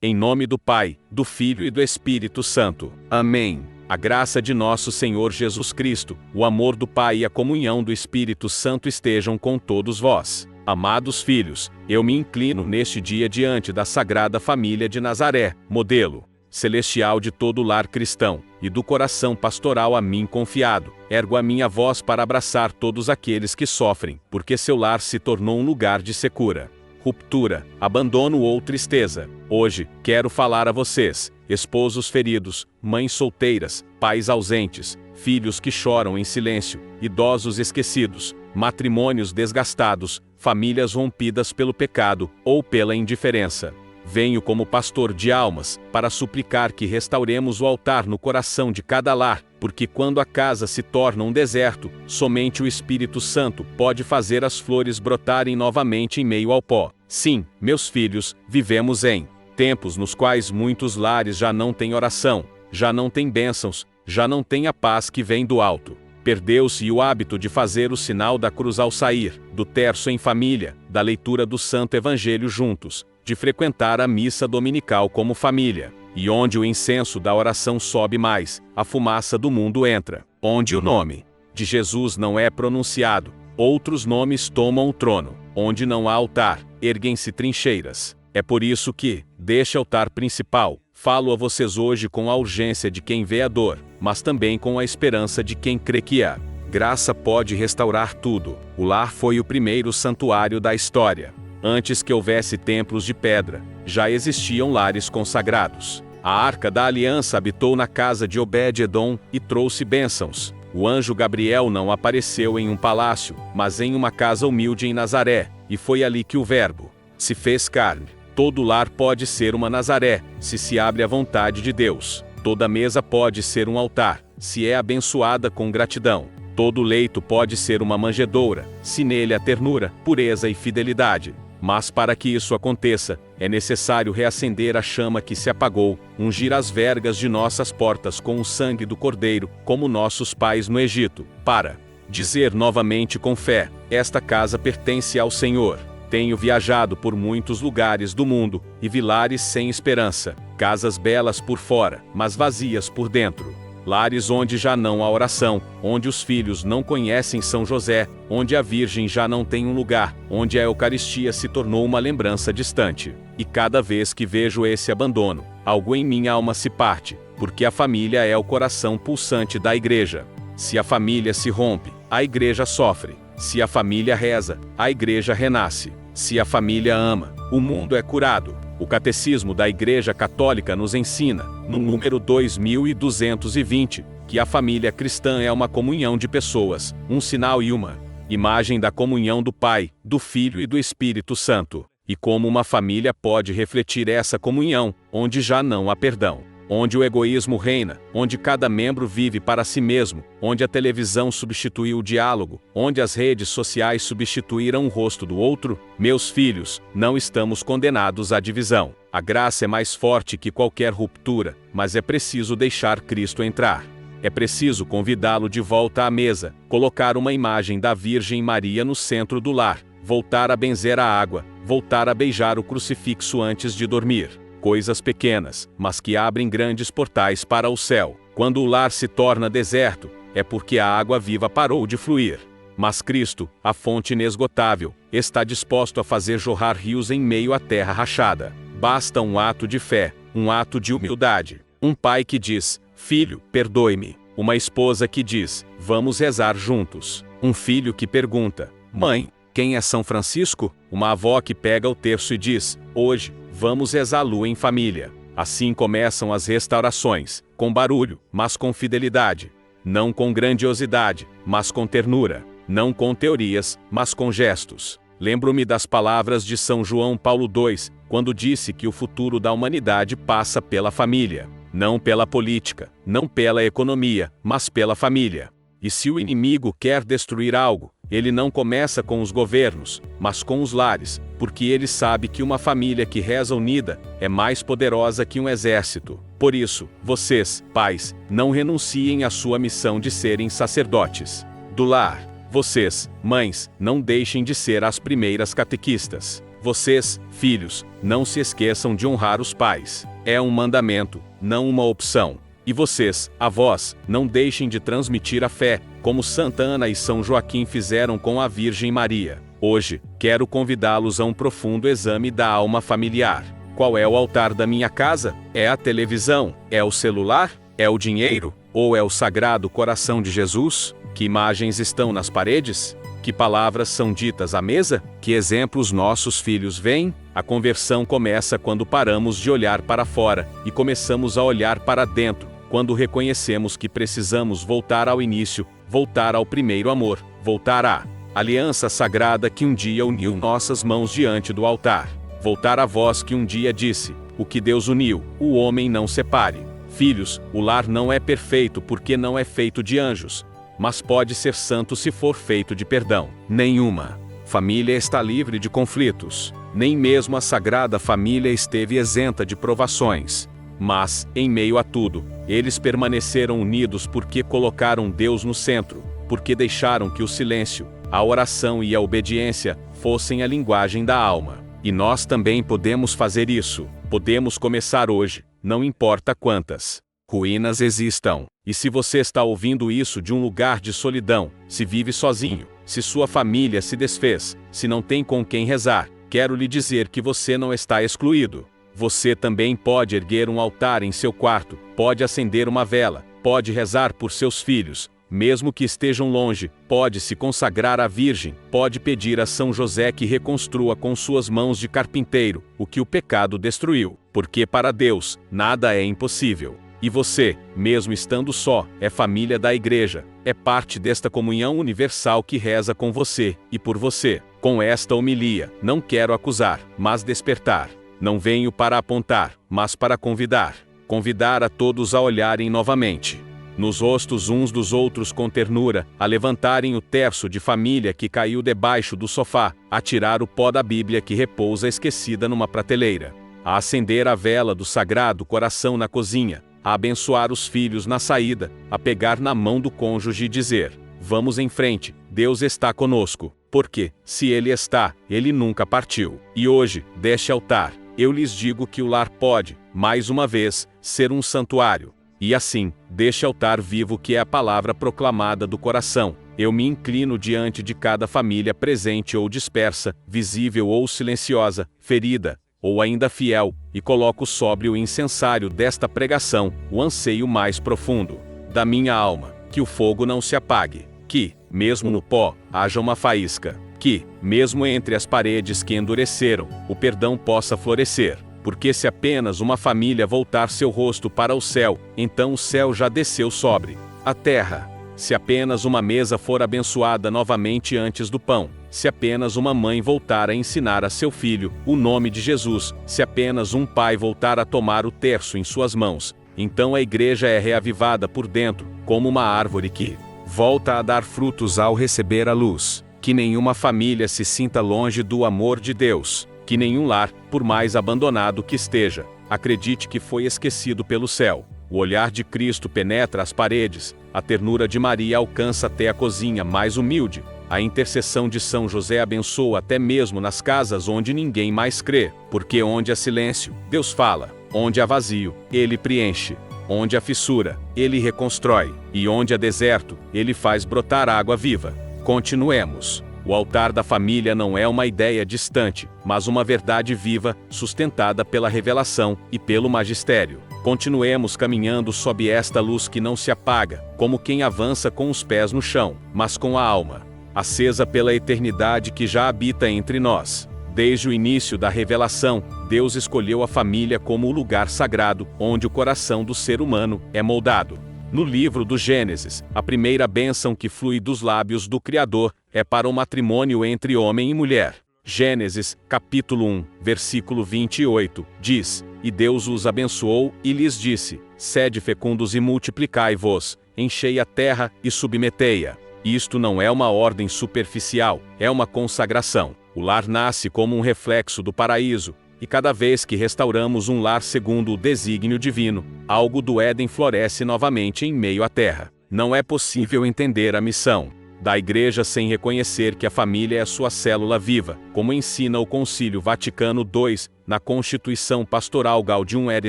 Em nome do Pai, do Filho e do Espírito Santo. Amém. A graça de nosso Senhor Jesus Cristo, o amor do Pai e a comunhão do Espírito Santo estejam com todos vós. Amados filhos, eu me inclino neste dia diante da Sagrada Família de Nazaré, modelo celestial de todo lar cristão, e do coração pastoral a mim confiado. Ergo a minha voz para abraçar todos aqueles que sofrem, porque seu lar se tornou um lugar de secura, ruptura, abandono ou tristeza. Hoje, quero falar a vocês, esposos feridos, mães solteiras, pais ausentes, filhos que choram em silêncio, idosos esquecidos, matrimônios desgastados, famílias rompidas pelo pecado ou pela indiferença. Venho como pastor de almas, para suplicar que restauremos o altar no coração de cada lar, porque quando a casa se torna um deserto, somente o Espírito Santo pode fazer as flores brotarem novamente em meio ao pó. Sim, meus filhos, vivemos em tempos nos quais muitos lares já não têm oração, já não têm bênçãos, já não têm a paz que vem do alto. Perdeu-se o hábito de fazer o sinal da cruz ao sair, do terço em família, da leitura do Santo Evangelho juntos, de frequentar a missa dominical como família. E onde o incenso da oração sobe mais, a fumaça do mundo entra. Onde o nome de Jesus não é pronunciado, outros nomes tomam o trono. Onde não há altar, erguem-se trincheiras. É por isso que, deste altar principal, falo a vocês hoje com a urgência de quem vê a dor, mas também com a esperança de quem crê que a graça pode restaurar tudo. O lar foi o primeiro santuário da história. Antes que houvesse templos de pedra, já existiam lares consagrados. A Arca da Aliança habitou na casa de Obed-Edom e trouxe bênçãos. O anjo Gabriel não apareceu em um palácio, mas em uma casa humilde em Nazaré, e foi ali que o Verbo se fez carne. Todo lar pode ser uma Nazaré, se abre à vontade de Deus. Toda mesa pode ser um altar, se é abençoada com gratidão. Todo leito pode ser uma manjedoura, se nele há ternura, pureza e fidelidade. Mas para que isso aconteça, é necessário reacender a chama que se apagou, ungir as vergas de nossas portas com o sangue do Cordeiro, como nossos pais no Egito, para dizer novamente com fé: esta casa pertence ao Senhor. Tenho viajado por muitos lugares do mundo, e vi lares sem esperança, casas belas por fora, mas vazias por dentro. Lares onde já não há oração, onde os filhos não conhecem São José, onde a Virgem já não tem um lugar, onde a Eucaristia se tornou uma lembrança distante. E cada vez que vejo esse abandono, algo em minha alma se parte, porque a família é o coração pulsante da igreja. Se a família se rompe, a igreja sofre. Se a família reza, a igreja renasce. Se a família ama, o mundo é curado. O Catecismo da Igreja Católica nos ensina, no número 2220, que a família cristã é uma comunhão de pessoas, um sinal e uma imagem da comunhão do Pai, do Filho e do Espírito Santo. E como uma família pode refletir essa comunhão, onde já não há perdão, onde o egoísmo reina, onde cada membro vive para si mesmo, onde a televisão substituiu o diálogo, onde as redes sociais substituíram o rosto do outro? Meus filhos, não estamos condenados à divisão. A graça é mais forte que qualquer ruptura, mas é preciso deixar Cristo entrar. É preciso convidá-lo de volta à mesa, colocar uma imagem da Virgem Maria no centro do lar, voltar a benzer a água, voltar a beijar o crucifixo antes de dormir. Coisas pequenas, mas que abrem grandes portais para o céu. Quando o lar se torna deserto, é porque a água viva parou de fluir. Mas Cristo, a fonte inesgotável, está disposto a fazer jorrar rios em meio à terra rachada. Basta um ato de fé, um ato de humildade. Um pai que diz: filho, perdoe-me. Uma esposa que diz: vamos rezar juntos. Um filho que pergunta: mãe, quem é São Francisco? Uma avó que pega o terço e diz: hoje, vamos rezá-lo em família. Assim começam as restaurações, com barulho, mas com fidelidade. Não com grandiosidade, mas com ternura. Não com teorias, mas com gestos. Lembro-me das palavras de São João Paulo II, quando disse que o futuro da humanidade passa pela família. Não pela política, não pela economia, mas pela família. E se o inimigo quer destruir algo, ele não começa com os governos, mas com os lares, porque ele sabe que uma família que reza unida é mais poderosa que um exército. Por isso, vocês, pais, não renunciem à sua missão de serem sacerdotes do lar. Vocês, mães, não deixem de ser as primeiras catequistas. Vocês, filhos, não se esqueçam de honrar os pais. É um mandamento, não uma opção. E vocês, avós, não deixem de transmitir a fé, como Santa Ana e São Joaquim fizeram com a Virgem Maria. Hoje, quero convidá-los a um profundo exame da alma familiar. Qual é o altar da minha casa? É a televisão? É o celular? É o dinheiro? Ou é o Sagrado Coração de Jesus? Que imagens estão nas paredes? Que palavras são ditas à mesa? Que exemplos nossos filhos veem? A conversão começa quando paramos de olhar para fora e começamos a olhar para dentro, quando reconhecemos que precisamos voltar ao início, voltar ao primeiro amor, voltar à aliança sagrada que um dia uniu nossas mãos diante do altar. Voltar à voz que um dia disse: o que Deus uniu, o homem não separe. Filhos, o lar não é perfeito porque não é feito de anjos, mas pode ser santo se for feito de perdão. Nenhuma família está livre de conflitos, nem mesmo a Sagrada Família esteve isenta de provações. Mas, em meio a tudo, eles permaneceram unidos porque colocaram Deus no centro, porque deixaram que o silêncio, a oração e a obediência fossem a linguagem da alma. E nós também podemos fazer isso. Podemos começar hoje, não importa quantas ruínas existam. E se você está ouvindo isso de um lugar de solidão, se vive sozinho, se sua família se desfez, se não tem com quem rezar, quero lhe dizer que você não está excluído. Você também pode erguer um altar em seu quarto, pode acender uma vela, pode rezar por seus filhos, mesmo que estejam longe, pode se consagrar à Virgem, pode pedir a São José que reconstrua com suas mãos de carpinteiro o que o pecado destruiu, porque para Deus nada é impossível. E você, mesmo estando só, é família da Igreja, é parte desta comunhão universal que reza com você e por você. Com esta homilia, não quero acusar, mas despertar. Não venho para apontar, mas para convidar. Convidar a todos a olharem novamente nos rostos uns dos outros com ternura, a levantarem o terço de família que caiu debaixo do sofá, a tirar o pó da Bíblia que repousa esquecida numa prateleira, a acender a vela do Sagrado Coração na cozinha, a abençoar os filhos na saída, a pegar na mão do cônjuge e dizer: vamos em frente, Deus está conosco, porque, se Ele está, Ele nunca partiu. E hoje, deste altar, eu lhes digo que o lar pode, mais uma vez, ser um santuário. E assim, deste altar vivo que é a palavra proclamada do coração, eu me inclino diante de cada família presente ou dispersa, visível ou silenciosa, ferida, ou ainda fiel, e coloco sobre o incensário desta pregação o anseio mais profundo da minha alma, que o fogo não se apague, que, mesmo no pó, haja uma faísca, que, mesmo entre as paredes que endureceram, o perdão possa florescer. Porque se apenas uma família voltar seu rosto para o céu, então o céu já desceu sobre a terra. Se apenas uma mesa for abençoada novamente antes do pão, se apenas uma mãe voltar a ensinar a seu filho o nome de Jesus, se apenas um pai voltar a tomar o terço em suas mãos, então a igreja é reavivada por dentro, como uma árvore que volta a dar frutos ao receber a luz. Que nenhuma família se sinta longe do amor de Deus. Que nenhum lar, por mais abandonado que esteja, acredite que foi esquecido pelo céu. O olhar de Cristo penetra as paredes, a ternura de Maria alcança até a cozinha mais humilde, a intercessão de São José abençoa até mesmo nas casas onde ninguém mais crê, porque onde há silêncio, Deus fala, onde há vazio, Ele preenche, onde há fissura, Ele reconstrói, e onde há deserto, Ele faz brotar água viva. Continuemos. O altar da família não é uma ideia distante, mas uma verdade viva, sustentada pela revelação e pelo magistério. Continuemos caminhando sob esta luz que não se apaga, como quem avança com os pés no chão, mas com a alma acesa pela eternidade que já habita entre nós. Desde o início da revelação, Deus escolheu a família como o lugar sagrado, onde o coração do ser humano é moldado. No livro do Gênesis, a primeira bênção que flui dos lábios do Criador é para o matrimônio entre homem e mulher. Gênesis, capítulo 1, versículo 28, diz: E Deus os abençoou e lhes disse: Sede fecundos e multiplicai-vos, enchei a terra e submetei-a. Isto não é uma ordem superficial, é uma consagração. O lar nasce como um reflexo do paraíso, e cada vez que restauramos um lar segundo o desígnio divino, algo do Éden floresce novamente em meio à terra. Não é possível entender a missão da Igreja sem reconhecer que a família é sua célula viva, como ensina o Concílio Vaticano II, na Constituição Pastoral Gaudium et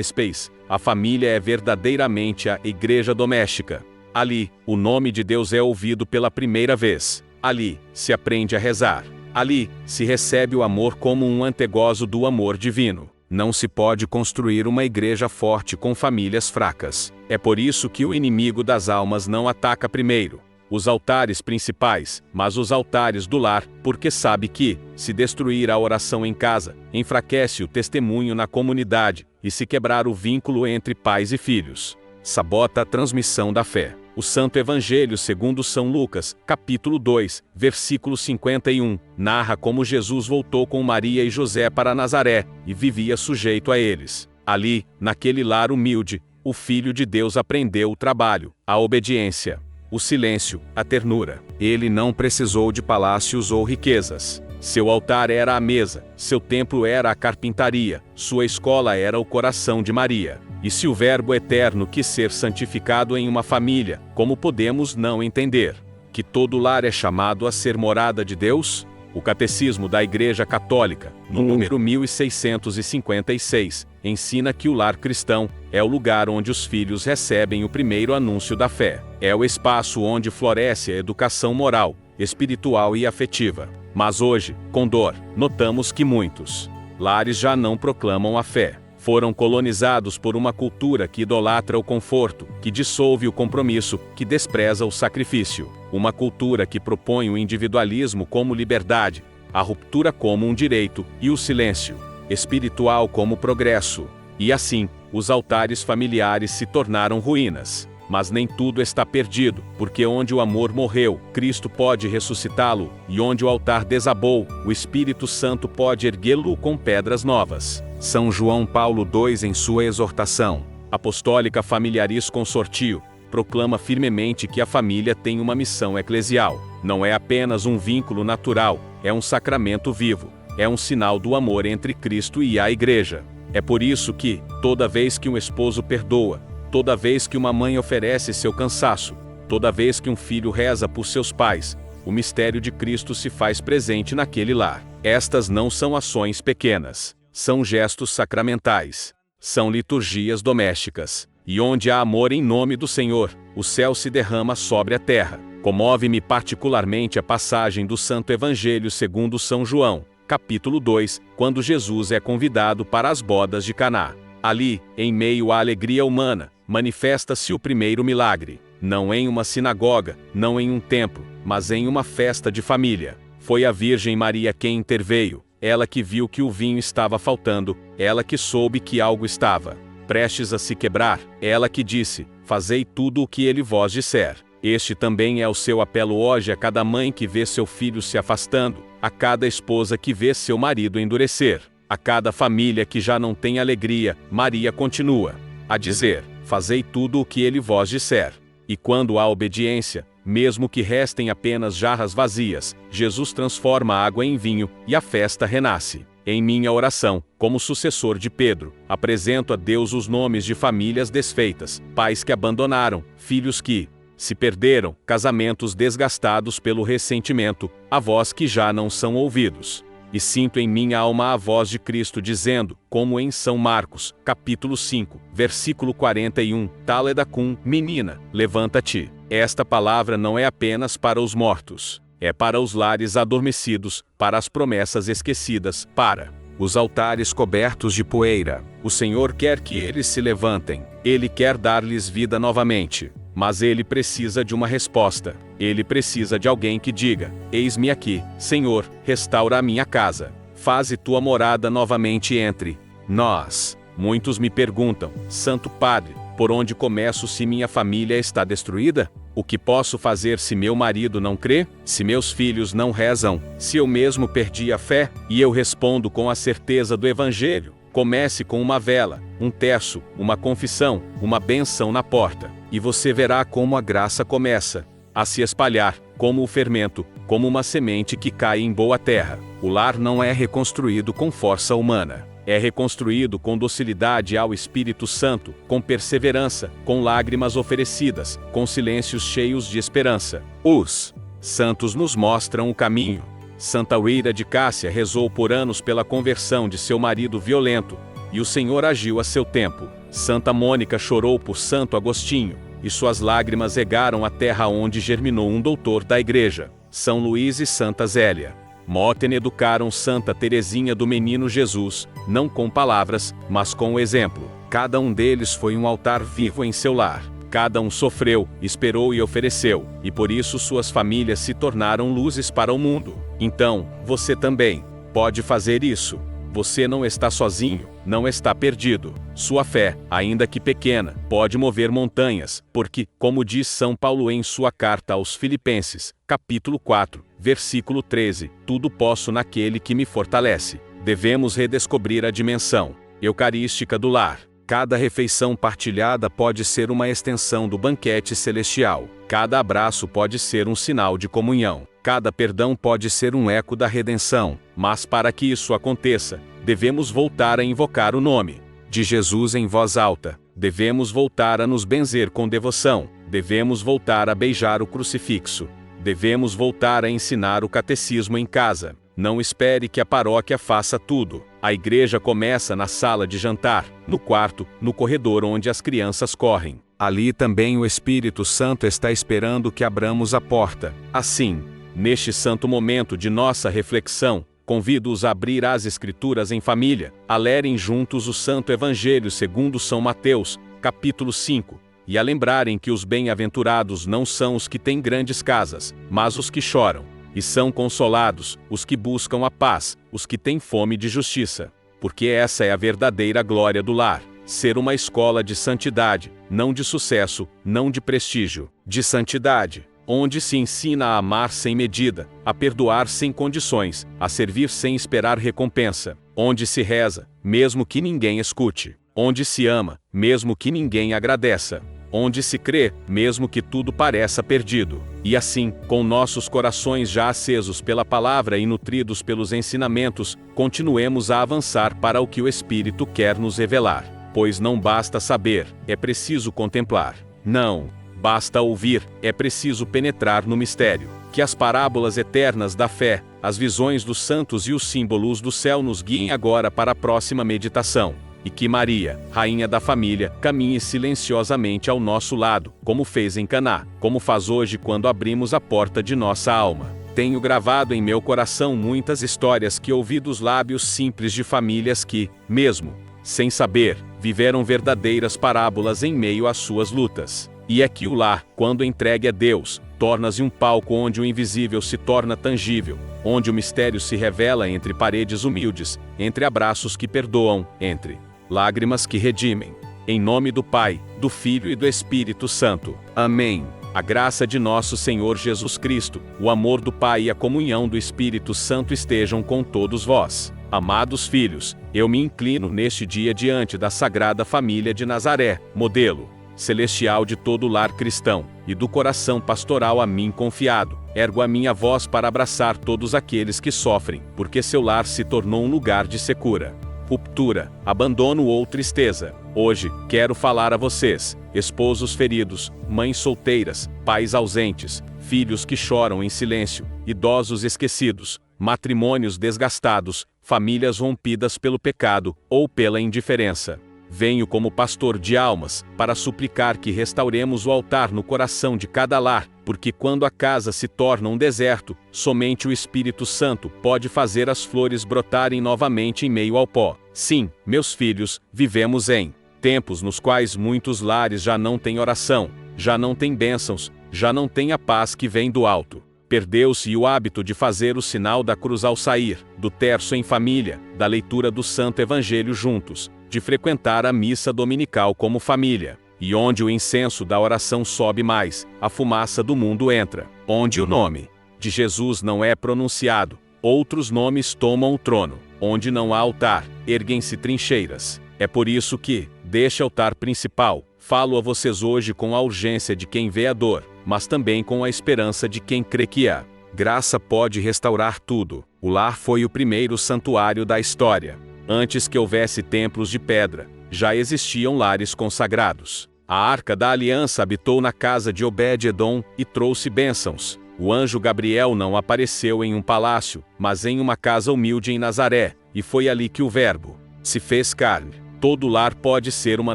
Spes. A família é verdadeiramente a igreja doméstica. Ali, o nome de Deus é ouvido pela primeira vez. Ali, se aprende a rezar. Ali, se recebe o amor como um antegozo do amor divino. Não se pode construir uma igreja forte com famílias fracas. É por isso que o inimigo das almas não ataca primeiro os altares principais, mas os altares do lar, porque sabe que, se destruir a oração em casa, enfraquece o testemunho na comunidade, e se quebrar o vínculo entre pais e filhos, sabota a transmissão da fé. O Santo Evangelho segundo São Lucas, capítulo 2, versículo 51, narra como Jesus voltou com Maria e José para Nazaré, e vivia sujeito a eles. Ali, naquele lar humilde, o Filho de Deus aprendeu o trabalho, a obediência, o silêncio, a ternura. Ele não precisou de palácios ou riquezas. Seu altar era a mesa, seu templo era a carpintaria, sua escola era o coração de Maria. E se o Verbo eterno quis ser santificado em uma família, como podemos não entender que todo lar é chamado a ser morada de Deus? O Catecismo da Igreja Católica, no número 1656, ensina que o lar cristão é o lugar onde os filhos recebem o primeiro anúncio da fé. É o espaço onde floresce a educação moral, espiritual e afetiva. Mas hoje, com dor, notamos que muitos lares já não proclamam a fé. Foram colonizados por uma cultura que idolatra o conforto, que dissolve o compromisso, que despreza o sacrifício. Uma cultura que propõe o individualismo como liberdade, a ruptura como um direito e o silêncio espiritual como progresso. E assim, os altares familiares se tornaram ruínas. Mas nem tudo está perdido, porque onde o amor morreu, Cristo pode ressuscitá-lo, e onde o altar desabou, o Espírito Santo pode erguê-lo com pedras novas. São João Paulo II, em sua exortação apostólica Familiaris Consortio, proclama firmemente que a família tem uma missão eclesial. Não é apenas um vínculo natural, é um sacramento vivo, é um sinal do amor entre Cristo e a Igreja. É por isso que, toda vez que um esposo perdoa, toda vez que uma mãe oferece seu cansaço, toda vez que um filho reza por seus pais, o mistério de Cristo se faz presente naquele lar. Estas não são ações pequenas, são gestos sacramentais, são liturgias domésticas. E onde há amor em nome do Senhor, o céu se derrama sobre a terra. Comove-me particularmente a passagem do Santo Evangelho segundo São João, capítulo 2, quando Jesus é convidado para as bodas de Caná. Ali, em meio à alegria humana, manifesta-se o primeiro milagre, não em uma sinagoga, não em um templo, mas em uma festa de família. Foi a Virgem Maria quem interveio, ela que viu que o vinho estava faltando, ela que soube que algo estava prestes a se quebrar, ela que disse: fazei tudo o que ele vos disser. Este também é o seu apelo hoje a cada mãe que vê seu filho se afastando, a cada esposa que vê seu marido endurecer, a cada família que já não tem alegria. Maria continua a dizer: fazei tudo o que ele vos disser. E quando há obediência, mesmo que restem apenas jarras vazias, Jesus transforma a água em vinho, e a festa renasce. Em minha oração, como sucessor de Pedro, apresento a Deus os nomes de famílias desfeitas, pais que abandonaram, filhos que se perderam, casamentos desgastados pelo ressentimento, avós que já não são ouvidos. E sinto em minha alma a voz de Cristo dizendo, como em São Marcos, capítulo 5, versículo 41, Táleda cum, menina, levanta-te. Esta palavra não é apenas para os mortos, é para os lares adormecidos, para as promessas esquecidas, para os altares cobertos de poeira. O Senhor quer que eles se levantem, Ele quer dar-lhes vida novamente. Mas ele precisa de uma resposta. Ele precisa de alguém que diga: eis-me aqui, Senhor, restaura a minha casa. Faze tua morada novamente entre nós. Muitos me perguntam: Santo Padre, por onde começo se minha família está destruída? O que posso fazer se meu marido não crê? Se meus filhos não rezam? Se eu mesmo perdi a fé? E eu respondo com a certeza do Evangelho: comece com uma vela, um terço, uma confissão, uma bênção na porta, e você verá como a graça começa a se espalhar, como o fermento, como uma semente que cai em boa terra. O lar não é reconstruído com força humana. É reconstruído com docilidade ao Espírito Santo, com perseverança, com lágrimas oferecidas, com silêncios cheios de esperança. Os Santos nos mostram o caminho. Santa Uira de Cássia rezou por anos pela conversão de seu marido violento, e o Senhor agiu a seu tempo. Santa Mônica chorou por Santo Agostinho, e suas lágrimas regaram a terra onde germinou um doutor da Igreja. São Luís e Santa Zélia Motten educaram Santa Teresinha do Menino Jesus, não com palavras, mas com o exemplo. Cada um deles foi um altar vivo em seu lar. Cada um sofreu, esperou e ofereceu, e por isso suas famílias se tornaram luzes para o mundo. Então, você também pode fazer isso. Você não está sozinho, não está perdido. Sua fé, ainda que pequena, pode mover montanhas, porque, como diz São Paulo em sua carta aos Filipenses, capítulo 4, versículo 13, tudo posso naquele que me fortalece. Devemos redescobrir a dimensão eucarística do lar. Cada refeição partilhada pode ser uma extensão do banquete celestial. Cada abraço pode ser um sinal de comunhão. Cada perdão pode ser um eco da redenção. Mas para que isso aconteça, devemos voltar a invocar o nome de Jesus em voz alta. Devemos voltar a nos benzer com devoção. Devemos voltar a beijar o crucifixo. Devemos voltar a ensinar o catecismo em casa. Não espere que a paróquia faça tudo. A igreja começa na sala de jantar, no quarto, no corredor onde as crianças correm. Ali também o Espírito Santo está esperando que abramos a porta. Assim, neste santo momento de nossa reflexão, convido-os a abrir as Escrituras em família, a lerem juntos o Santo Evangelho segundo São Mateus, capítulo 5, e a lembrarem que os bem-aventurados não são os que têm grandes casas, mas os que choram. E são consolados os que buscam a paz, os que têm fome de justiça. Porque essa é a verdadeira glória do lar. Ser uma escola de santidade, não de sucesso, não de prestígio, de santidade, onde se ensina a amar sem medida, a perdoar sem condições, a servir sem esperar recompensa, onde se reza, mesmo que ninguém escute, onde se ama, mesmo que ninguém agradeça, onde se crê, mesmo que tudo pareça perdido. E assim, com nossos corações já acesos pela palavra e nutridos pelos ensinamentos, continuemos a avançar para o que o Espírito quer nos revelar. Pois não basta saber, é preciso contemplar. Não basta ouvir, é preciso penetrar no mistério. Que as parábolas eternas da fé, as visões dos santos e os símbolos do céu nos guiem agora para a próxima meditação. E que Maria, Rainha da Família, caminhe silenciosamente ao nosso lado, como fez em Caná, como faz hoje quando abrimos a porta de nossa alma. Tenho gravado em meu coração muitas histórias que ouvi dos lábios simples de famílias que, mesmo sem saber, viveram verdadeiras parábolas em meio às suas lutas. E é que o lar, quando entregue a Deus, torna-se um palco onde o invisível se torna tangível, onde o mistério se revela entre paredes humildes, entre abraços que perdoam, entre lágrimas que redimem. Em nome do Pai, do Filho e do Espírito Santo. Amém. A graça de nosso Senhor Jesus Cristo, o amor do Pai e a comunhão do Espírito Santo estejam com todos vós. Amados filhos, eu me inclino neste dia diante da Sagrada Família de Nazaré, modelo celestial de todo lar cristão, e do coração pastoral a mim confiado. Ergo a minha voz para abraçar todos aqueles que sofrem, porque seu lar se tornou um lugar de secura, ruptura, abandono ou tristeza. Hoje, quero falar a vocês, esposos feridos, mães solteiras, pais ausentes, filhos que choram em silêncio, idosos esquecidos, matrimônios desgastados, famílias rompidas pelo pecado ou pela indiferença. Venho como pastor de almas, para suplicar que restauremos o altar no coração de cada lar, porque quando a casa se torna um deserto, somente o Espírito Santo pode fazer as flores brotarem novamente em meio ao pó. Sim, meus filhos, vivemos em tempos nos quais muitos lares já não têm oração, já não têm bênçãos, já não têm a paz que vem do alto. Perdeu-se o hábito de fazer o sinal da cruz ao sair, do terço em família, da leitura do Santo Evangelho juntos, de frequentar a missa dominical como família. E onde o incenso da oração sobe mais, a fumaça do mundo entra. Onde o nome de Jesus não é pronunciado, outros nomes tomam o trono. Onde não há altar, erguem-se trincheiras. É por isso que, deste altar principal, falo a vocês hoje com a urgência de quem vê a dor, mas também com a esperança de quem crê que a graça pode restaurar tudo. O lar foi o primeiro santuário da história. Antes que houvesse templos de pedra, já existiam lares consagrados. A Arca da Aliança habitou na casa de Obed-Edom e trouxe bênçãos. O anjo Gabriel não apareceu em um palácio, mas em uma casa humilde em Nazaré, e foi ali que o Verbo se fez carne. Todo lar pode ser uma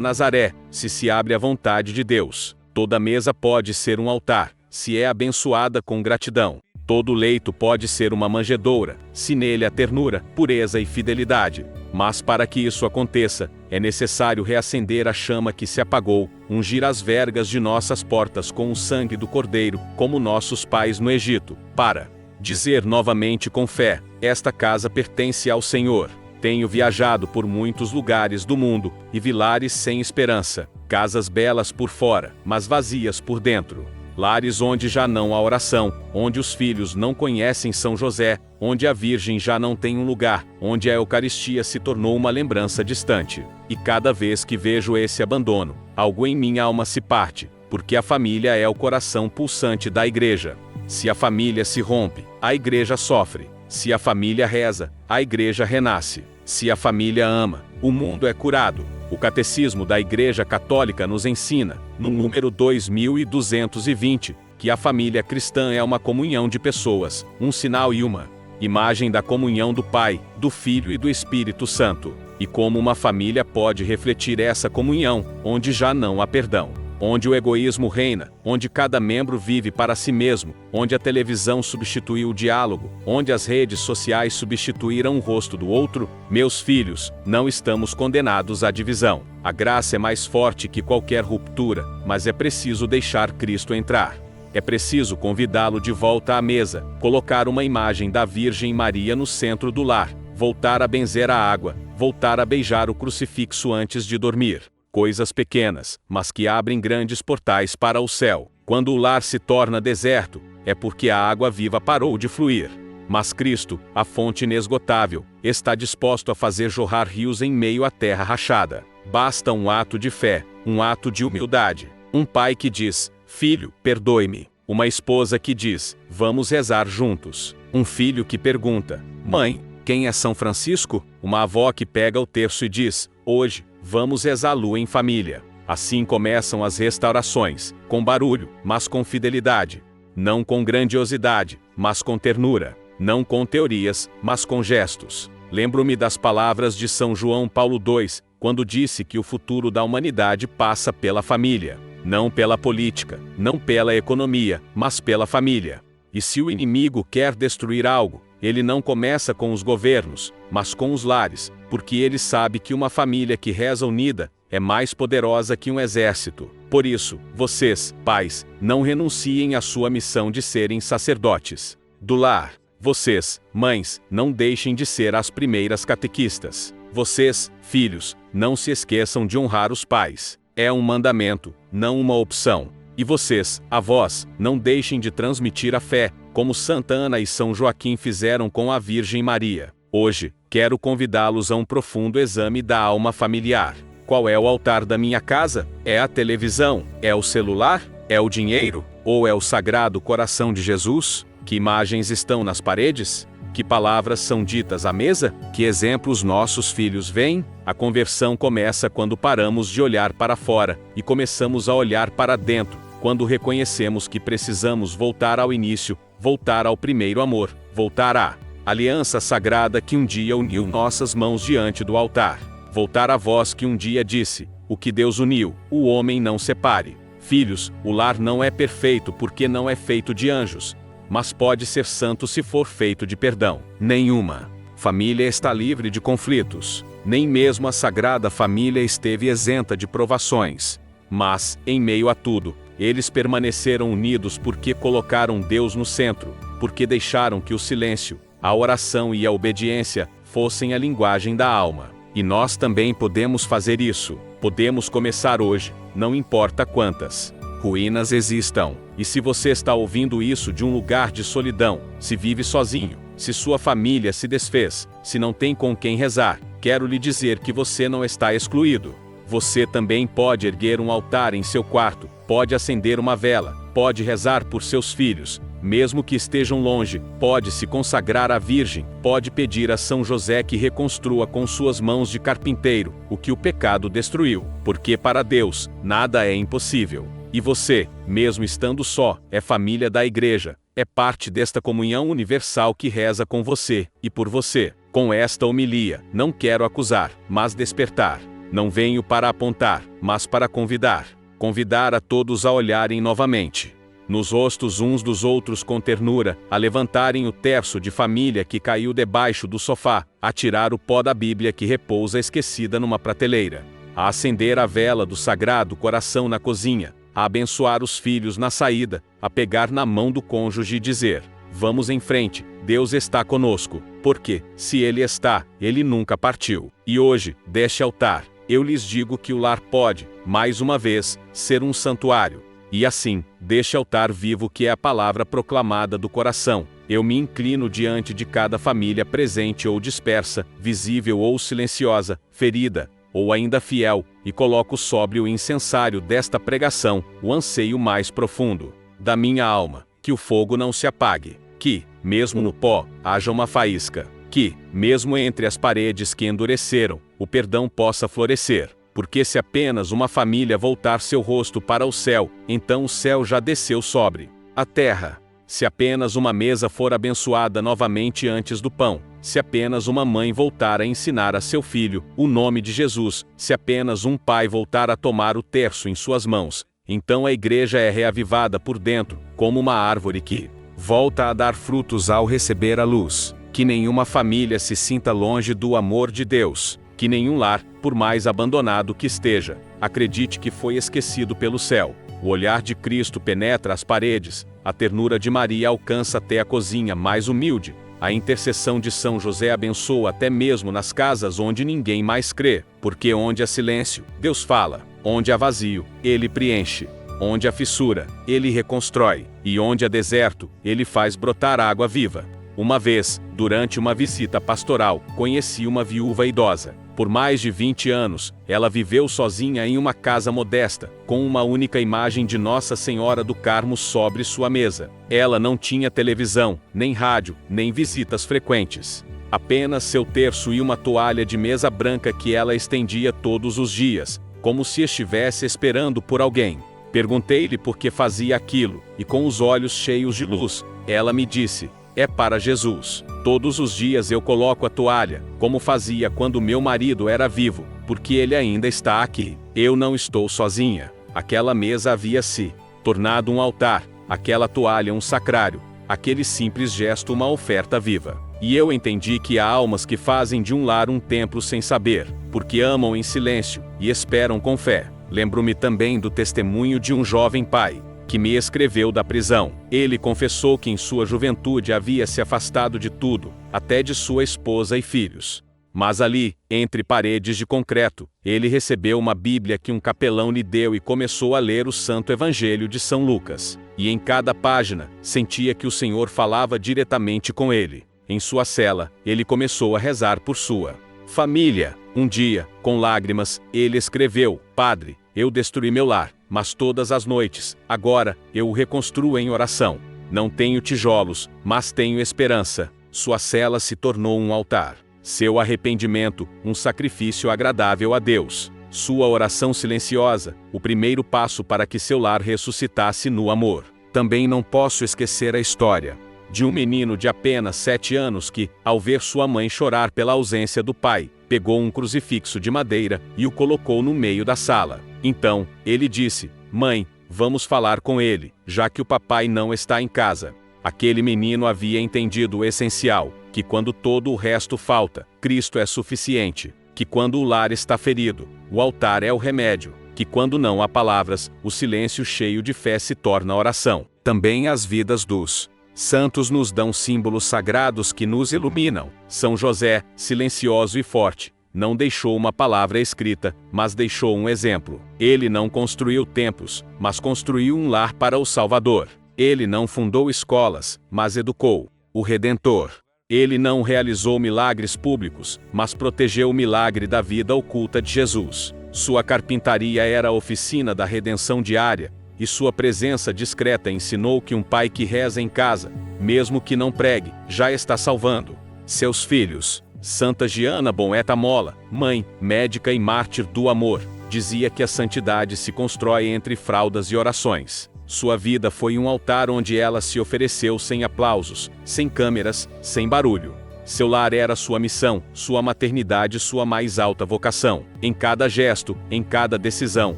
Nazaré, se abre à vontade de Deus. Toda mesa pode ser um altar, se é abençoada com gratidão. Todo leito pode ser uma manjedoura, se nele há ternura, pureza e fidelidade. Mas para que isso aconteça, é necessário reacender a chama que se apagou, ungir as vergas de nossas portas com o sangue do Cordeiro, como nossos pais no Egito, para dizer novamente com fé: esta casa pertence ao Senhor. Tenho viajado por muitos lugares do mundo, e vi lares sem esperança, casas belas por fora, mas vazias por dentro. Lares onde já não há oração, onde os filhos não conhecem São José, onde a Virgem já não tem um lugar, onde a Eucaristia se tornou uma lembrança distante. E cada vez que vejo esse abandono, algo em minha alma se parte, porque a família é o coração pulsante da Igreja. Se a família se rompe, a Igreja sofre. Se a família reza, a Igreja renasce. Se a família ama, o mundo é curado. O Catecismo da Igreja Católica nos ensina, no número 2220, que a família cristã é uma comunhão de pessoas, um sinal e uma imagem da comunhão do Pai, do Filho e do Espírito Santo. E como uma família pode refletir essa comunhão, onde já não há perdão, onde o egoísmo reina, onde cada membro vive para si mesmo, onde a televisão substituiu o diálogo, onde as redes sociais substituíram o rosto do outro? Meus filhos, não estamos condenados à divisão. A graça é mais forte que qualquer ruptura, mas é preciso deixar Cristo entrar. É preciso convidá-lo de volta à mesa, colocar uma imagem da Virgem Maria no centro do lar, voltar a benzer a água, voltar a beijar o crucifixo antes de dormir. Coisas pequenas, mas que abrem grandes portais para o céu. Quando o lar se torna deserto, é porque a água viva parou de fluir. Mas Cristo, a fonte inesgotável, está disposto a fazer jorrar rios em meio à terra rachada. Basta um ato de fé, um ato de humildade. Um pai que diz: filho, perdoe-me. Uma esposa que diz: vamos rezar juntos. Um filho que pergunta: mãe, quem é São Francisco? Uma avó que pega o terço e diz: hoje, vamos rezá-lo em família. Assim começam as restaurações, com barulho, mas com fidelidade. Não com grandiosidade, mas com ternura. Não com teorias, mas com gestos. Lembro-me das palavras de São João Paulo II, quando disse que o futuro da humanidade passa pela família. Não pela política, não pela economia, mas pela família. E se o inimigo quer destruir algo, ele não começa com os governos, mas com os lares, porque ele sabe que uma família que reza unida é mais poderosa que um exército. Por isso, vocês, pais, não renunciem à sua missão de serem sacerdotes do lar. Vocês, mães, não deixem de ser as primeiras catequistas. Vocês, filhos, não se esqueçam de honrar os pais. É um mandamento, não uma opção. E vocês, avós, não deixem de transmitir a fé, como Santa Ana e São Joaquim fizeram com a Virgem Maria. Hoje, quero convidá-los a um profundo exame da alma familiar. Qual é o altar da minha casa? É a televisão? É o celular? É o dinheiro? Ou é o Sagrado Coração de Jesus? Que imagens estão nas paredes? Que palavras são ditas à mesa? Que exemplos nossos filhos veem? A conversão começa quando paramos de olhar para fora e começamos a olhar para dentro, quando reconhecemos que precisamos voltar ao início, voltar ao primeiro amor, voltar à aliança sagrada que um dia uniu nossas mãos diante do altar. Voltar à voz que um dia disse: o que Deus uniu, o homem não separe. Filhos, o lar não é perfeito porque não é feito de anjos, mas pode ser santo se for feito de perdão. Nenhuma família está livre de conflitos, nem mesmo a Sagrada Família esteve isenta de provações. Mas, em meio a tudo, eles permaneceram unidos porque colocaram Deus no centro, porque deixaram que o silêncio, a oração e a obediência fossem a linguagem da alma. E nós também podemos fazer isso. Podemos começar hoje, não importa quantas ruínas existam. E se você está ouvindo isso de um lugar de solidão, se vive sozinho, se sua família se desfez, se não tem com quem rezar, quero lhe dizer que você não está excluído. Você também pode erguer um altar em seu quarto, pode acender uma vela, pode rezar por seus filhos, mesmo que estejam longe, pode se consagrar à Virgem, pode pedir a São José que reconstrua com suas mãos de carpinteiro o que o pecado destruiu, porque para Deus nada é impossível. E você, mesmo estando só, é família da Igreja, é parte desta comunhão universal que reza com você e por você. Com esta homilia, não quero acusar, mas despertar. Não venho para apontar, mas para convidar. Convidar a todos a olharem novamente nos rostos uns dos outros com ternura, a levantarem o terço de família que caiu debaixo do sofá, a tirar o pó da Bíblia que repousa esquecida numa prateleira, a acender a vela do Sagrado Coração na cozinha, a abençoar os filhos na saída, a pegar na mão do cônjuge e dizer: vamos em frente, Deus está conosco, porque, se Ele está, Ele nunca partiu. E hoje, deste altar, eu lhes digo que o lar pode, mais uma vez, ser um santuário. E assim, deste altar vivo que é a palavra proclamada do coração, eu me inclino diante de cada família presente ou dispersa, visível ou silenciosa, ferida, ou ainda fiel, e coloco sobre o incensário desta pregação o anseio mais profundo da minha alma, que o fogo não se apague, que, mesmo no pó, haja uma faísca, que, mesmo entre as paredes que endureceram, o perdão possa florescer. Porque se apenas uma família voltar seu rosto para o céu, então o céu já desceu sobre a terra. Se apenas uma mesa for abençoada novamente antes do pão, se apenas uma mãe voltar a ensinar a seu filho o nome de Jesus, se apenas um pai voltar a tomar o terço em suas mãos, então a igreja é reavivada por dentro, como uma árvore que volta a dar frutos ao receber a luz. Que nenhuma família se sinta longe do amor de Deus. Que nenhum lar, por mais abandonado que esteja, acredite que foi esquecido pelo céu. O olhar de Cristo penetra as paredes, a ternura de Maria alcança até a cozinha mais humilde, a intercessão de São José abençoa até mesmo nas casas onde ninguém mais crê, porque onde há silêncio, Deus fala, onde há vazio, Ele preenche, onde há fissura, Ele reconstrói, e onde há deserto, Ele faz brotar água viva. Uma vez, durante uma visita pastoral, conheci uma viúva idosa. Por mais de 20 anos, ela viveu sozinha em uma casa modesta, com uma única imagem de Nossa Senhora do Carmo sobre sua mesa. Ela não tinha televisão, nem rádio, nem visitas frequentes. Apenas seu terço e uma toalha de mesa branca que ela estendia todos os dias, como se estivesse esperando por alguém. Perguntei-lhe por que fazia aquilo, e com os olhos cheios de luz, ela me disse: é para Jesus. Todos os dias eu coloco a toalha, como fazia quando meu marido era vivo, porque ele ainda está aqui. Eu não estou sozinha. Aquela mesa havia se tornado um altar, aquela toalha um sacrário, aquele simples gesto uma oferta viva. E eu entendi que há almas que fazem de um lar um templo sem saber, porque amam em silêncio e esperam com fé. Lembro-me também do testemunho de um jovem pai que me escreveu da prisão. Ele confessou que em sua juventude havia se afastado de tudo, até de sua esposa e filhos. Mas ali, entre paredes de concreto, ele recebeu uma Bíblia que um capelão lhe deu e começou a ler o Santo Evangelho de São Lucas. E em cada página, sentia que o Senhor falava diretamente com ele. Em sua cela, ele começou a rezar por sua família. Um dia, com lágrimas, ele escreveu: Padre, eu destruí meu lar, mas todas as noites, agora, eu o reconstruo em oração. Não tenho tijolos, mas tenho esperança. Sua cela se tornou um altar. Seu arrependimento, um sacrifício agradável a Deus. Sua oração silenciosa, o primeiro passo para que seu lar ressuscitasse no amor. Também não posso esquecer a história de um menino de apenas 7 anos que, ao ver sua mãe chorar pela ausência do pai, pegou um crucifixo de madeira e o colocou no meio da sala. Então, ele disse: Mãe, vamos falar com ele, já que o papai não está em casa. Aquele menino havia entendido o essencial, que quando todo o resto falta, Cristo é suficiente, que quando o lar está ferido, o altar é o remédio, que quando não há palavras, o silêncio cheio de fé se torna oração. Também as vidas dos santos nos dão símbolos sagrados que nos iluminam. São José, silencioso e forte, não deixou uma palavra escrita, mas deixou um exemplo. Ele não construiu templos, mas construiu um lar para o Salvador. Ele não fundou escolas, mas educou o Redentor. Ele não realizou milagres públicos, mas protegeu o milagre da vida oculta de Jesus. Sua carpintaria era a oficina da redenção diária, e sua presença discreta ensinou que um pai que reza em casa, mesmo que não pregue, já está salvando seus filhos. Santa Giana Bonetta Molla, mãe, médica e mártir do amor, dizia que a santidade se constrói entre fraldas e orações. Sua vida foi um altar onde ela se ofereceu sem aplausos, sem câmeras, sem barulho. Seu lar era sua missão, sua maternidade, sua mais alta vocação. Em cada gesto, em cada decisão,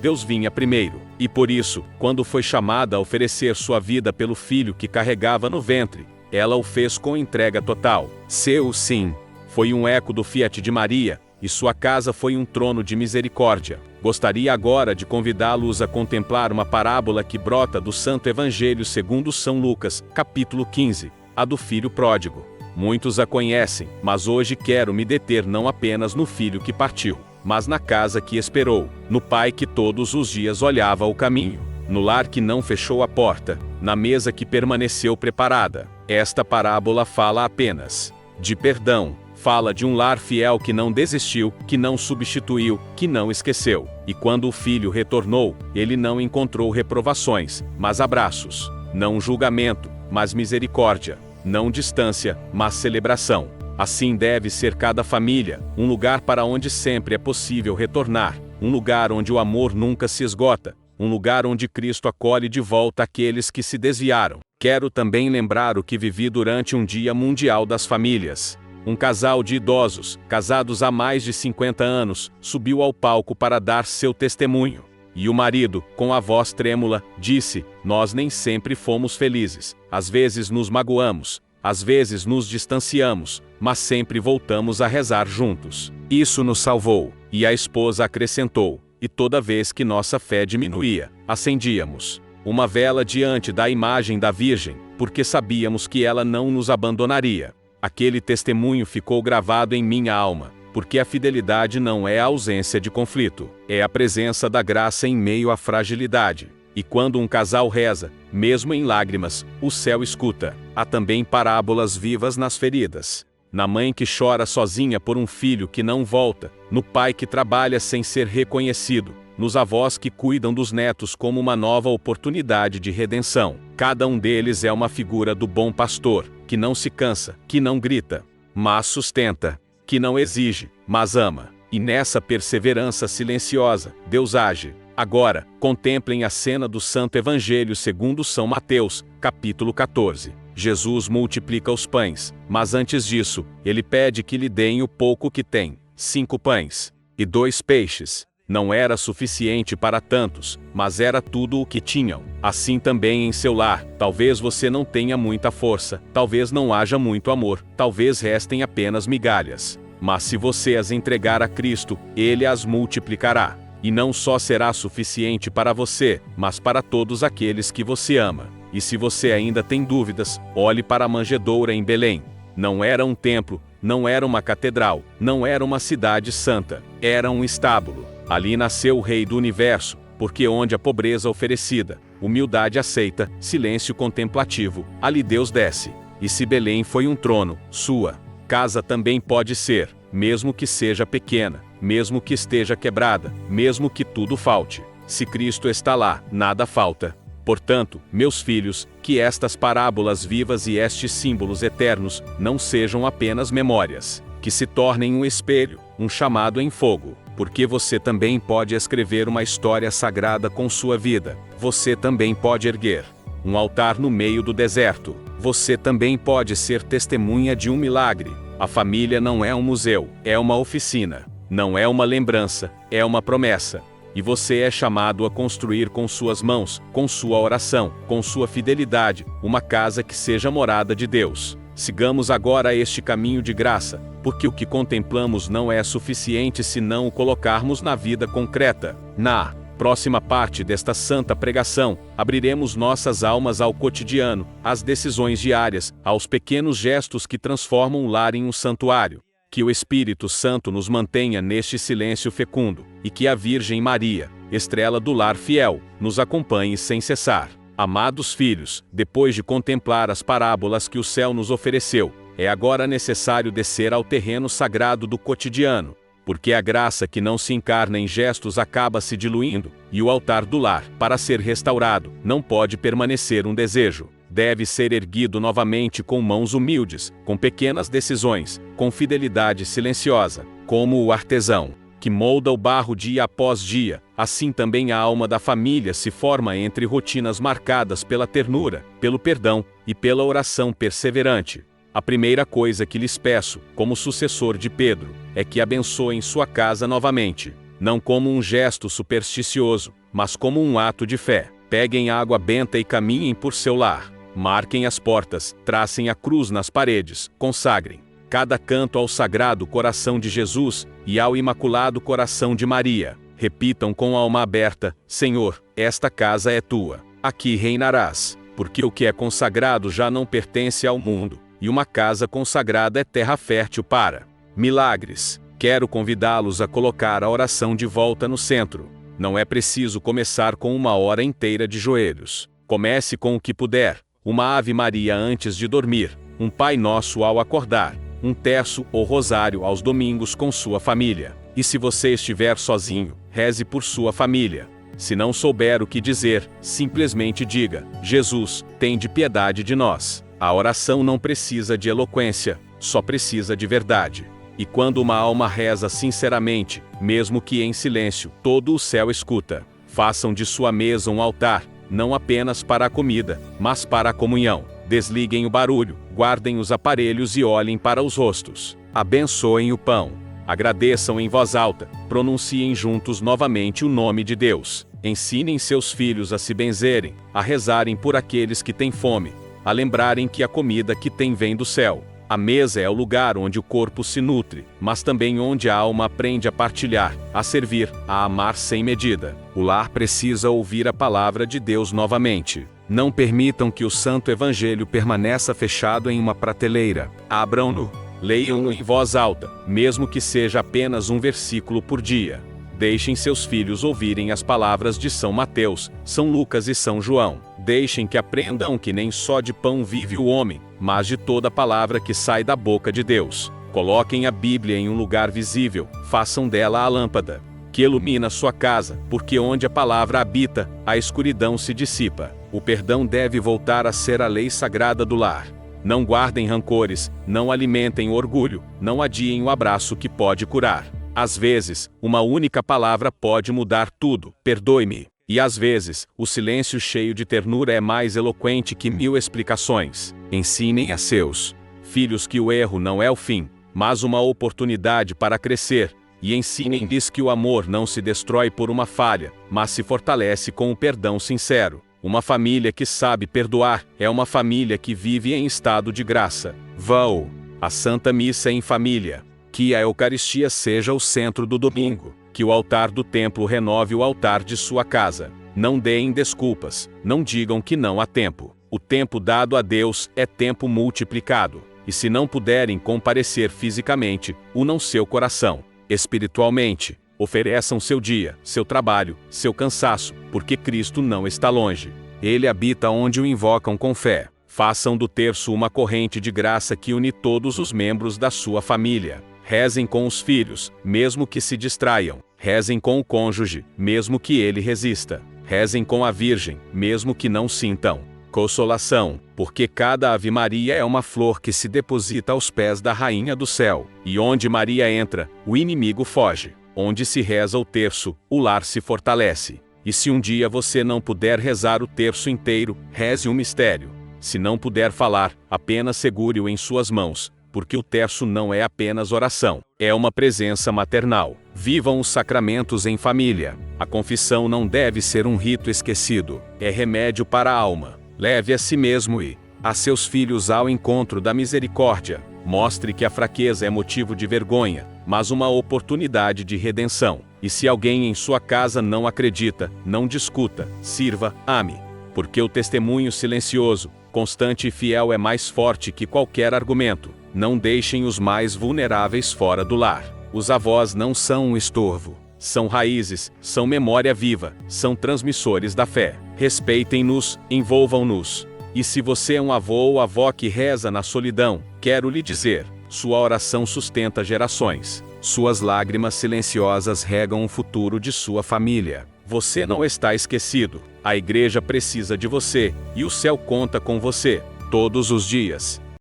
Deus vinha primeiro. E por isso, quando foi chamada a oferecer sua vida pelo filho que carregava no ventre, ela o fez com entrega total. Seu sim foi um eco do Fiat de Maria, e sua casa foi um trono de misericórdia. Gostaria agora de convidá-los a contemplar uma parábola que brota do Santo Evangelho segundo São Lucas, capítulo 15, a do filho pródigo. Muitos a conhecem, mas hoje quero me deter não apenas no filho que partiu, mas na casa que esperou, no pai que todos os dias olhava o caminho, no lar que não fechou a porta, na mesa que permaneceu preparada. Esta parábola fala apenas de perdão, fala de um lar fiel que não desistiu, que não substituiu, que não esqueceu. E quando o filho retornou, ele não encontrou reprovações, mas abraços, não julgamento, mas misericórdia. Não distância, mas celebração. Assim deve ser cada família, um lugar para onde sempre é possível retornar, um lugar onde o amor nunca se esgota, um lugar onde Cristo acolhe de volta aqueles que se desviaram. Quero também lembrar o que vivi durante um Dia Mundial das Famílias. Um casal de idosos, casados há mais de 50 anos, subiu ao palco para dar seu testemunho. E o marido, com a voz trêmula, disse: "Nós nem sempre fomos felizes. Às vezes nos magoamos, às vezes nos distanciamos, mas sempre voltamos a rezar juntos. Isso nos salvou." E a esposa acrescentou: "E toda vez que nossa fé diminuía, acendíamos uma vela diante da imagem da Virgem, porque sabíamos que ela não nos abandonaria." Aquele testemunho ficou gravado em minha alma. Porque a fidelidade não é a ausência de conflito, é a presença da graça em meio à fragilidade. E quando um casal reza, mesmo em lágrimas, o céu escuta. Há também parábolas vivas nas feridas. Na mãe que chora sozinha por um filho que não volta, no pai que trabalha sem ser reconhecido, nos avós que cuidam dos netos como uma nova oportunidade de redenção. Cada um deles é uma figura do bom pastor, que não se cansa, que não grita, mas sustenta, que não exige, mas ama. E nessa perseverança silenciosa, Deus age. Agora, contemplem a cena do Santo Evangelho segundo São Mateus, capítulo 14. Jesus multiplica os pães, mas antes disso, ele pede que lhe deem o pouco que tem, 5 pães e 2 peixes. Não era suficiente para tantos, mas era tudo o que tinham. Assim também em seu lar, talvez você não tenha muita força, talvez não haja muito amor, talvez restem apenas migalhas. Mas se você as entregar a Cristo, Ele as multiplicará. E não só será suficiente para você, mas para todos aqueles que você ama. E se você ainda tem dúvidas, olhe para a manjedoura em Belém. Não era um templo, não era uma catedral, não era uma cidade santa, era um estábulo. Ali nasceu o Rei do Universo, porque onde a pobreza oferecida, humildade aceita, silêncio contemplativo, ali Deus desce. E se Belém foi um trono, sua casa também pode ser, mesmo que seja pequena, mesmo que esteja quebrada, mesmo que tudo falte. Se Cristo está lá, nada falta. Portanto, meus filhos, que estas parábolas vivas e estes símbolos eternos não sejam apenas memórias, que se tornem um espelho, um chamado em fogo. Porque você também pode escrever uma história sagrada com sua vida. Você também pode erguer um altar no meio do deserto. Você também pode ser testemunha de um milagre. A família não é um museu, é uma oficina. Não é uma lembrança, é uma promessa. E você é chamado a construir com suas mãos, com sua oração, com sua fidelidade, uma casa que seja morada de Deus. Sigamos agora este caminho de graça, porque o que contemplamos não é suficiente se não o colocarmos na vida concreta. Na próxima parte desta santa pregação, abriremos nossas almas ao cotidiano, às decisões diárias, aos pequenos gestos que transformam o lar em um santuário. Que o Espírito Santo nos mantenha neste silêncio fecundo, e que a Virgem Maria, estrela do lar fiel, nos acompanhe sem cessar. Amados filhos, depois de contemplar as parábolas que o céu nos ofereceu, é agora necessário descer ao terreno sagrado do cotidiano, porque a graça que não se encarna em gestos acaba se diluindo, e o altar do lar, para ser restaurado, não pode permanecer um desejo. Deve ser erguido novamente com mãos humildes, com pequenas decisões, com fidelidade silenciosa, como o artesão, que molda o barro dia após dia, assim também a alma da família se forma entre rotinas marcadas pela ternura, pelo perdão e pela oração perseverante. A primeira coisa que lhes peço, como sucessor de Pedro, é que abençoem sua casa novamente, não como um gesto supersticioso, mas como um ato de fé. Peguem a água benta e caminhem por seu lar. Marquem as portas, tracem a cruz nas paredes, consagrem cada canto ao Sagrado Coração de Jesus e ao Imaculado Coração de Maria. Repitam com a alma aberta: Senhor, esta casa é tua. Aqui reinarás, porque o que é consagrado já não pertence ao mundo, e uma casa consagrada é terra fértil para milagres. Quero convidá-los a colocar a oração de volta no centro. Não é preciso começar com uma hora inteira de joelhos. Comece com o que puder: uma Ave Maria antes de dormir, um Pai Nosso ao acordar, um terço ou rosário aos domingos com sua família. E se você estiver sozinho, reze por sua família. Se não souber o que dizer, simplesmente diga: Jesus, tende piedade de nós. A oração não precisa de eloquência, só precisa de verdade. E quando uma alma reza sinceramente, mesmo que em silêncio, todo o céu escuta. Façam de sua mesa um altar, não apenas para a comida, mas para a comunhão. Desliguem o barulho, guardem os aparelhos e olhem para os rostos. Abençoem o pão. Agradeçam em voz alta, pronunciem juntos novamente o nome de Deus. Ensinem seus filhos a se benzerem, a rezarem por aqueles que têm fome, a lembrarem que a comida que têm vem do céu. A mesa é o lugar onde o corpo se nutre, mas também onde a alma aprende a partilhar, a servir, a amar sem medida. O lar precisa ouvir a palavra de Deus novamente. Não permitam que o Santo Evangelho permaneça fechado em uma prateleira. Abram-no, leiam-no em voz alta, mesmo que seja apenas um versículo por dia. Deixem seus filhos ouvirem as palavras de São Mateus, São Lucas e São João. Deixem que aprendam que nem só de pão vive o homem, mas de toda palavra que sai da boca de Deus. Coloquem a Bíblia em um lugar visível, façam dela a lâmpada que ilumina sua casa, porque onde a palavra habita, a escuridão se dissipa. O perdão deve voltar a ser a lei sagrada do lar. Não guardem rancores, não alimentem o orgulho, não adiem o abraço que pode curar. Às vezes, uma única palavra pode mudar tudo: perdoe-me. E às vezes, o silêncio cheio de ternura é mais eloquente que 1000 explicações. Ensinem a seus filhos que o erro não é o fim, mas uma oportunidade para crescer. E ensinem-lhes que o amor não se destrói por uma falha, mas se fortalece com o perdão sincero. Uma família que sabe perdoar é uma família que vive em estado de graça. Vão à Santa Missa em família. Que a Eucaristia seja o centro do domingo. Que o altar do templo renove o altar de sua casa. Não deem desculpas, não digam que não há tempo. O tempo dado a Deus é tempo multiplicado. E se não puderem comparecer fisicamente, unam seu coração espiritualmente. Ofereçam seu dia, seu trabalho, seu cansaço, porque Cristo não está longe. Ele habita onde o invocam com fé. Façam do terço uma corrente de graça que une todos os membros da sua família. Rezem com os filhos, mesmo que se distraiam. Rezem com o cônjuge, mesmo que ele resista. Rezem com a Virgem, mesmo que não sintam consolação, porque cada Ave Maria é uma flor que se deposita aos pés da Rainha do Céu. E onde Maria entra, o inimigo foge. Onde se reza o terço, o lar se fortalece. E se um dia você não puder rezar o terço inteiro, reze um mistério. Se não puder falar, apenas segure-o em suas mãos, porque o terço não é apenas oração, é uma presença maternal. Vivam os sacramentos em família. A confissão não deve ser um rito esquecido, é remédio para a alma. Leve a si mesmo e a seus filhos ao encontro da misericórdia. Mostre que a fraqueza é motivo de vergonha, mas uma oportunidade de redenção. E se alguém em sua casa não acredita, não discuta, sirva, ame. Porque o testemunho silencioso, constante e fiel é mais forte que qualquer argumento. Não deixem os mais vulneráveis fora do lar. Os avós não são um estorvo. São raízes, são memória viva, são transmissores da fé. Respeitem-nos, envolvam-nos. E se você é um avô ou avó que reza na solidão, quero lhe dizer, sua oração sustenta gerações. Suas lágrimas silenciosas regam o futuro de sua família. Você não está esquecido. A igreja precisa de você, e o céu conta com você, todos os dias.